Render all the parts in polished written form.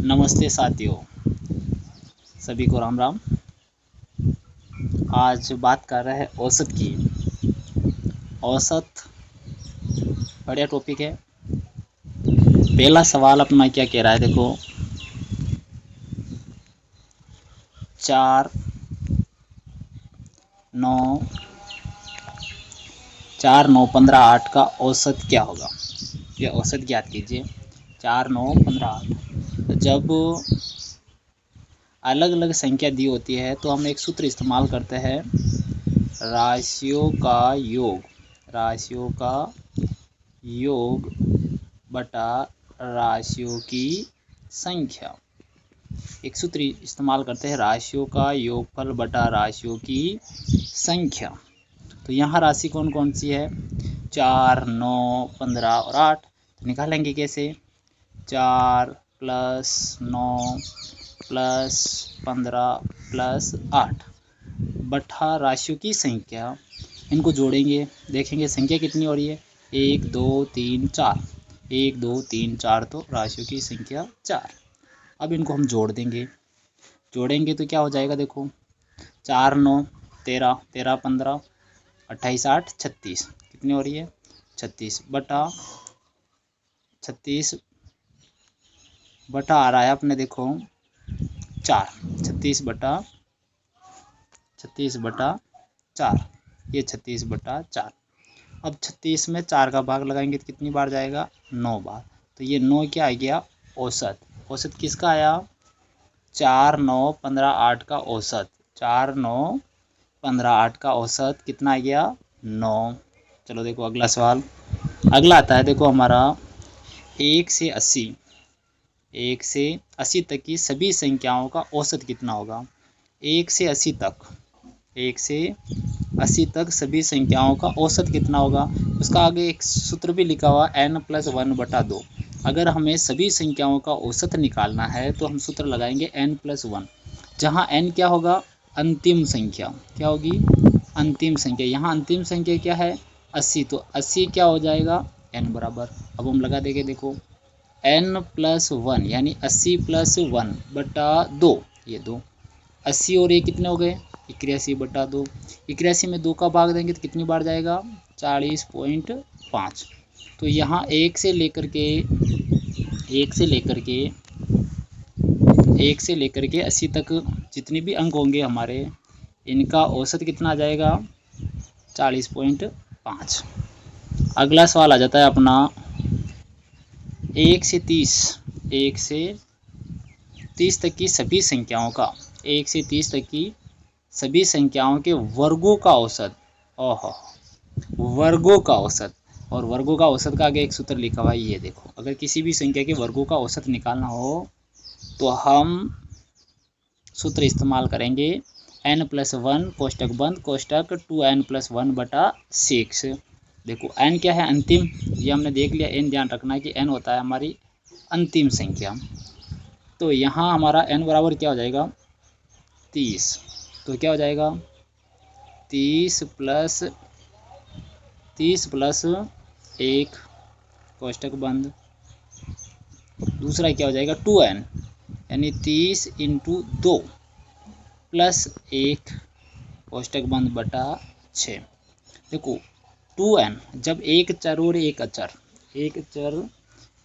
नमस्ते साथियों, सभी को राम राम। आज बात कर रहे हैं औसत की। औसत बढ़िया टॉपिक है। पहला सवाल अपना क्या कह रहा है, देखो 4 9 4 9 15 8 का औसत क्या होगा। ये औसत ज्ञात कीजिए। 4 9 15 8। जब अलग अलग संख्या दी होती है तो हम एक सूत्र इस्तेमाल करते हैं, राशियों का योग। राशियों का योग बटा राशियों की संख्या। एक सूत्र इस्तेमाल करते हैं, राशियों का योगफल बटा राशियों की संख्या। तो यहाँ राशि कौन कौन सी है, 4 9 15 और 8। तो निकालेंगे कैसे, 4 + 9 + 15 + 8 बटा राशियों की संख्या। इनको जोड़ेंगे, देखेंगे संख्या कितनी हो रही है, 1 2 3 4। 1 2 3 4 तो राशियों की संख्या 4। अब इनको हम जोड़ देंगे। जोड़ेंगे तो क्या हो जाएगा, देखो 4 9 13 13 15 28 8 36। कितनी हो रही है, 36 बटा 36 बटा आ रहा है अपने, देखो 4। 36 बटा 4, ये 36 बटा 4। अब 36 में 4 का भाग लगाएंगे तो कितनी बार जाएगा, 9 बार। तो ये 9 क्या आ गया, औसत। औसत किसका आया, 4 9 15 8 का औसत। 4 9 15 8 का औसत कितना आ गया, 9। चलो देखो अगला सवाल। अगला आता है, देखो हमारा 1 से 80 तक की सभी संख्याओं का औसत कितना होगा। 1 से 80 तक, 1 से 80 तक सभी संख्याओं का औसत कितना होगा। उसका आगे एक सूत्र भी लिखा हुआ, n+1/2। अगर हमें सभी संख्याओं का औसत निकालना है तो हम सूत्र लगाएंगे n+1, जहाँ n क्या होगा, अंतिम संख्या। क्या होगी, अंतिम संख्या। यहाँ अंतिम संख्या क्या है, 80। तो 80 क्या हो जाएगा, n बराबर। अब हम लगा देंगे, देखो n+1 यानी 80 + 1 बटा 2। ये 2, 80 और ये कितने हो गए, 81 बटा 2। 81 में 2 का भाग देंगे तो कितनी बार जाएगा, 40.5। तो यहाँ 1 से लेकर के 80 तक जितने भी अंक होंगे हमारे, इनका औसत कितना आ जाएगा, 40.5। अगला सवाल आ जाता है अपना 1 से 30 तक की सभी संख्याओं का, 1 से 30 तक की सभी संख्याओं के वर्गों का औसत। ओहो, वर्गों का औसत। और वर्गों का औसत का आगे एक सूत्र लिखा हुआ है, ये देखो। अगर किसी भी संख्या के वर्गों का औसत निकालना हो तो हम सूत्र इस्तेमाल करेंगे, n+1 कोष्टक बंद कोष्टक 2n+1 बटा 6। देखो n क्या है, अंतिम। ये हमने देख लिया। n ध्यान रखना है कि n होता है हमारी अंतिम संख्या। तो यहाँ हमारा n बराबर क्या हो जाएगा, 30। तो क्या हो जाएगा, 30 प्लस 1 कोष्टक बंद। दूसरा क्या हो जाएगा, 2n यानी 30 × 2 प्लस 1 कोष्टक बंद बटा 6। देखो 2n, जब एक चर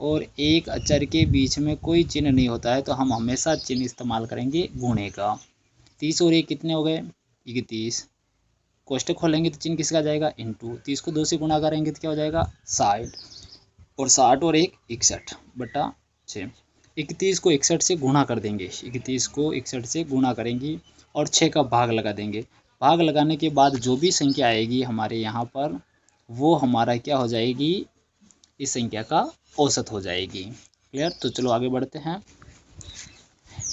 और एक अचर के बीच में कोई चिन्ह नहीं होता है तो हम हमेशा चिन्ह इस्तेमाल करेंगे गुणे का। 30 और 1 कितने हो गए, 31। कोष्टक खोलेंगे तो चिन्ह किसका जाएगा, इंटू। 30 को 2 से गुणा करेंगे तो क्या हो जाएगा, 60। और 60 और 1 61 बटा 6। 31 को 61 से गुणा कर देंगे, 31 को 61 से गुणा करेंगे और 6 का भाग लगा देंगे। भाग लगाने के बाद जो भी संख्या आएगी हमारे यहाँ पर, वो हमारा क्या हो जाएगी, इस संख्या का औसत हो जाएगी। क्लियर। तो चलो आगे बढ़ते हैं।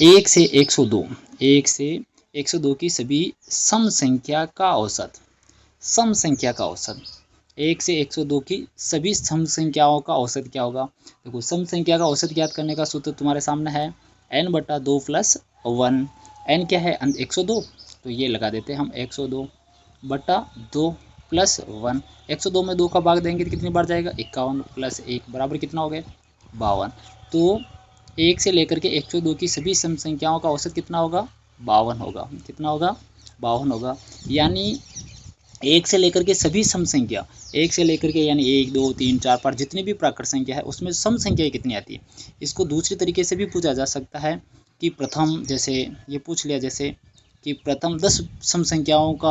1 से 102, 1 से 102 की सभी सम संख्या का औसत। सम संख्या का औसत, 1 से 102 की सभी सम संख्याओं का औसत क्या होगा। देखो सम संख्या का औसत ज्ञात करने का सूत्र तुम्हारे सामने है, n/2 + 1। n क्या है, 102। तो ये लगा देते हैं हम, 102 बटा 2 + 1। 102 में 2 का भाग देंगे तो कितनी बार जाएगा, 51 + 1 बराबर कितना हो गया, 52। तो 1 से लेकर के 102 की सभी सम संख्याओं का औसत कितना होगा? 52 होगा। कितना होगा? 52 होगा। यानी 1 से लेकर के सभी सम संख्या, 1 से लेकर के यानी 1, 2, 3, 4, 5 जितनी भी प्राकृत संख्या है उसमें सम संख्याएँ कितनी आती है? इसको दूसरी तरीके से भी पूछा जा सकता है कि प्रथम, जैसे ये पूछ लिया जैसे कि प्रथम 10 सम संख्याओं का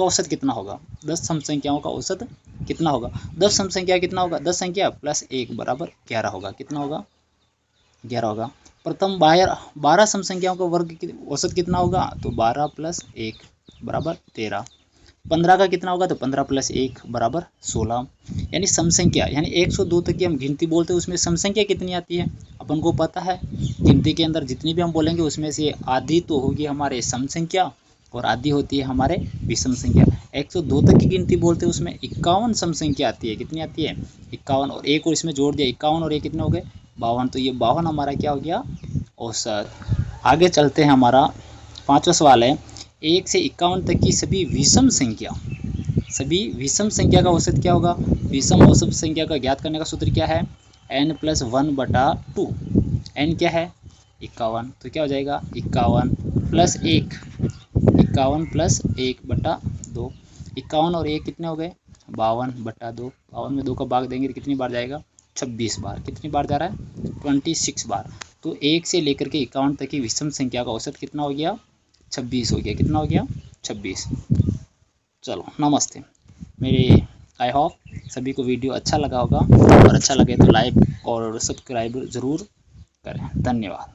औसत कितना होगा? 10 सम संख्याओं का औसत कितना होगा? 10 सम संख्या कितना होगा? 10 संख्या प्लस 1 बराबर 11 होगा। कितना होगा? 11 होगा। प्रथम 12 सम संख्याओं का वर्ग औसत कितना होगा? तो 12 प्लस 1 बराबर 13। 15 का कितना होगा? तो 15 प्लस 1 बराबर 16। यानी सम संख्या, यानी 102 तक की हम गिनती बोलते हैं, उसमें सम संख्या कितनी आती है अपन को पता है। गिनती के अंदर जितनी भी हम बोलेंगे उसमें से आधी तो होगी हमारे सम संख्या और आधी होती है हमारे विषम संख्या। 102 तक की गिनती बोलते हैं, उसमें 51 सम संख्या आती है। कितनी आती है? 51, और एक और इसमें जोड़ दिया 51 और ये कितने हो गए? 52। तो ये 52 हमारा क्या हो गया? औसत। आगे चलते हैं, हमारा 5वां सवाल है, 1 से 51 तक की सभी विषम संख्या का औसत क्या होगा? विषम औसत संख्या का ज्ञात करने का सूत्र क्या है? n+1/2। n क्या है? 51। तो क्या हो जाएगा? 51 प्लस 1, 51 प्लस 1/2। 51 और 1 कितने हो गए? 52/2। 52 में 2 का भाग देंगे तो कितनी बार जाएगा? 26 बार। कितनी बार जा रहा है? 26 बार। तो 1 से लेकर के 51 तक की विषम संख्या का औसत कितना हो गया? 26 हो गया। कितना हो गया? 26। चलो, नमस्ते। मेरे आई होप सभी को वीडियो अच्छा लगा होगा, और अच्छा लगे तो लाइक और सब्सक्राइब ज़रूर करें। धन्यवाद।